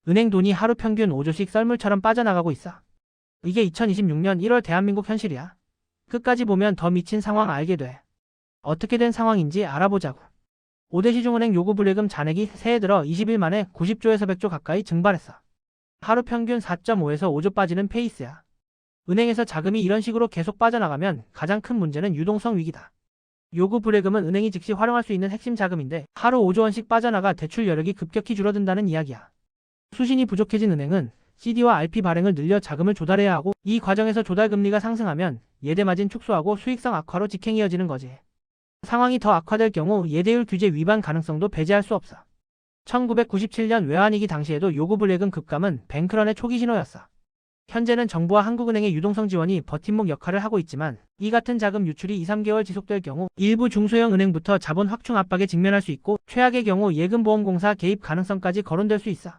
은행 돈이 하루 평균 5조씩 썰물처럼 빠져나가고 있어. 이게 2026년 1월 대한민국 현실이야. 끝까지 보면 더 미친 상황 알게 돼. 어떻게 된 상황인지 알아보자고. 5대 시중은행 요구불예금 잔액이 새해 들어 20일 만에 90조에서 100조 가까이 증발했어. 하루 평균 4.5에서 5조 빠지는 페이스야. 은행에서 자금이 이런 식으로 계속 빠져나가면 가장 큰 문제는 유동성 위기다. 요구불예금은 은행이 즉시 활용할 수 있는 핵심 자금인데 하루 5조 원씩 빠져나가 대출 여력이 급격히 줄어든다는 이야기야. 수신이 부족해진 은행은 CD와 RP 발행을 늘려 자금을 조달해야 하고, 이 과정에서 조달금리가 상승하면 예대마진 축소하고 수익성 악화로 직행이 이어지는 거지. 상황이 더 악화될 경우 예대율 규제 위반 가능성도 배제할 수 없어. 1997년 외환위기 당시에도 요구불예금 급감은 뱅크런의 초기 신호였어. 현재는 정부와 한국은행의 유동성 지원이 버팀목 역할을 하고 있지만, 이 같은 자금 유출이 2, 3개월 지속될 경우 일부 중소형 은행부터 자본 확충 압박에 직면할 수 있고, 최악의 경우 예금보험공사 개입 가능성까지 거론될 수 있어.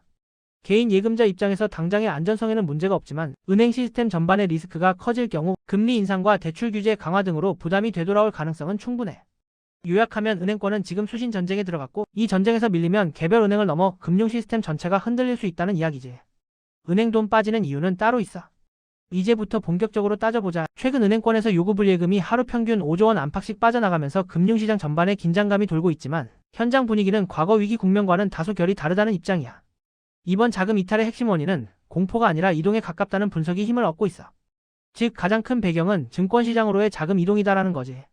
개인 예금자 입장에서 당장의 안전성에는 문제가 없지만 은행 시스템 전반의 리스크가 커질 경우 금리 인상과 대출 규제 강화 등으로 부담이 되돌아올 가능성은 충분해. 요약하면 은행권은 지금 수신 전쟁에 들어갔고, 이 전쟁에서 밀리면 개별 은행을 넘어 금융 시스템 전체가 흔들릴 수 있다는 이야기지. 은행 돈 빠지는 이유는 따로 있어. 이제부터 본격적으로 따져보자. 최근 은행권에서 요구불예금이 하루 평균 5조 원 안팎씩 빠져나가면서 금융시장 전반에 긴장감이 돌고 있지만, 현장 분위기는 과거 위기 국면과는 다소 결이 다르다는 입장이야. 이번 자금 이탈의 핵심 원인은 공포가 아니라 이동에 가깝다는 분석이 힘을 얻고 있어. 즉 가장 큰 배경은 증권시장으로의 자금 이동이다라는 거지.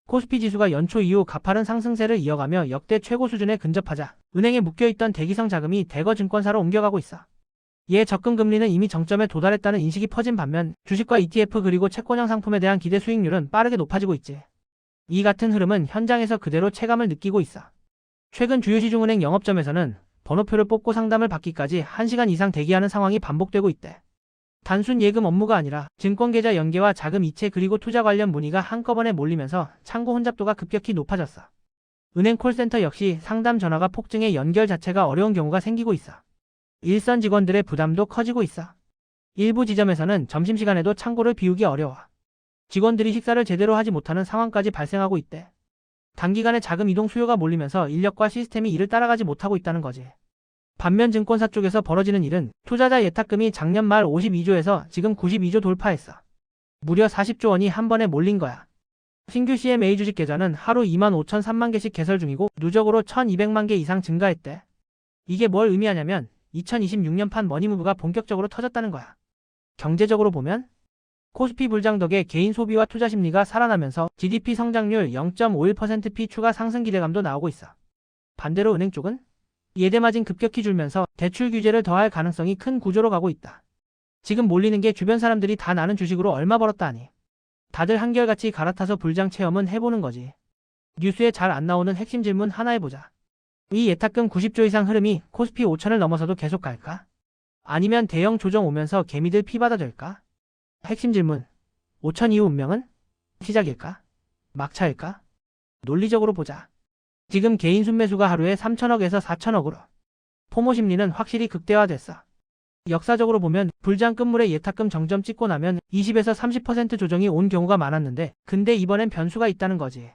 코스피 지수가 연초 이후 가파른 상승세를 이어가며 역대 최고 수준에 근접하자 은행에 묶여있던 대기성 자금이 대거 증권사로 옮겨가고 있어. 이에 적금 금리는 이미 정점에 도달했다는 인식이 퍼진 반면 주식과 ETF 그리고 채권형 상품에 대한 기대 수익률은 빠르게 높아지고 있지. 이 같은 흐름은 현장에서 그대로 체감을 느끼고 있어. 최근 주요 시중은행 영업점에서는 번호표를 뽑고 상담을 받기까지 1시간 이상 대기하는 상황이 반복되고 있대. 단순 예금 업무가 아니라 증권계좌 연계와 자금 이체 그리고 투자 관련 문의가 한꺼번에 몰리면서 창구 혼잡도가 급격히 높아졌어. 은행 콜센터 역시 상담 전화가 폭증해 연결 자체가 어려운 경우가 생기고 있어. 일선 직원들의 부담도 커지고 있어. 일부 지점에서는 점심시간에도 창구를 비우기 어려워. 직원들이 식사를 제대로 하지 못하는 상황까지 발생하고 있대. 단기간에 자금 이동 수요가 몰리면서 인력과 시스템이 이를 따라가지 못하고 있다는 거지. 반면 증권사 쪽에서 벌어지는 일은 투자자 예탁금이 작년 말 52조에서 지금 92조 돌파했어. 무려 40조 원이 한 번에 몰린 거야. 신규 CMA 주식 계좌는 하루 25,003만 개씩 개설 중이고 누적으로 1,200만 개 이상 증가했대. 이게 뭘 의미하냐면 2026년판 머니무브가 본격적으로 터졌다는 거야. 경제적으로 보면 코스피 불장 덕에 개인 소비와 투자 심리가 살아나면서 GDP 성장률 0.51%p 추가 상승 기대감도 나오고 있어. 반대로 은행 쪽은 예대마진 급격히 줄면서 대출 규제를 더할 가능성이 큰 구조로 가고 있다. 지금 몰리는 게 주변 사람들이 다 나는 주식으로 얼마 벌었다 하니 다들 한결같이 갈아타서 불장 체험은 해보는 거지. 뉴스에 잘 안 나오는 핵심 질문 하나 해보자. 이 예탁금 90조 이상 흐름이 코스피 5천을 넘어서도 계속 갈까? 아니면 대형 조정 오면서 개미들 피바다 될까? 핵심 질문. 5천 이후 운명은? 시작일까? 막차일까? 논리적으로 보자. 지금 개인 순매수가 하루에 3천억에서 4천억으로. 포모 심리는 확실히 극대화됐어. 역사적으로 보면 불장 끝물에 예탁금 정점 찍고 나면 20에서 30% 조정이 온 경우가 많았는데, 근데 이번엔 변수가 있다는 거지.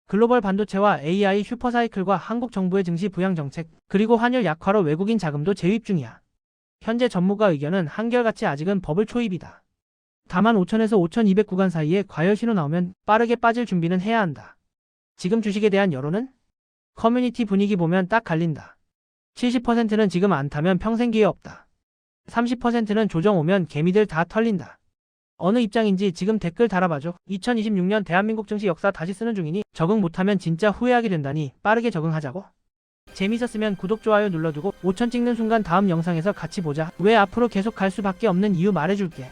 글로벌 반도체와 AI 슈퍼사이클과 한국 정부의 증시 부양 정책, 그리고 환율 약화로 외국인 자금도 재입 중이야. 현재 전문가 의견은 한결같이 아직은 버블 초입이다. 다만 5천에서 5,200 구간 사이에 과열 신호 나오면 빠르게 빠질 준비는 해야 한다. 지금 주식에 대한 여론은? 커뮤니티 분위기 보면 딱 갈린다. 70%는 지금 안 타면 평생 기회 없다. 30%는 조정 오면 개미들 다 털린다. 어느 입장인지 지금 댓글 달아봐줘. 2026년 대한민국 증시 역사 다시 쓰는 중이니 적응 못하면 진짜 후회하게 된다니 빠르게 적응하자고. 재밌었으면 구독, 좋아요 눌러두고 5천 찍는 순간 다음 영상에서 같이 보자. 왜 앞으로 계속 갈 수밖에 없는 이유 말해줄게.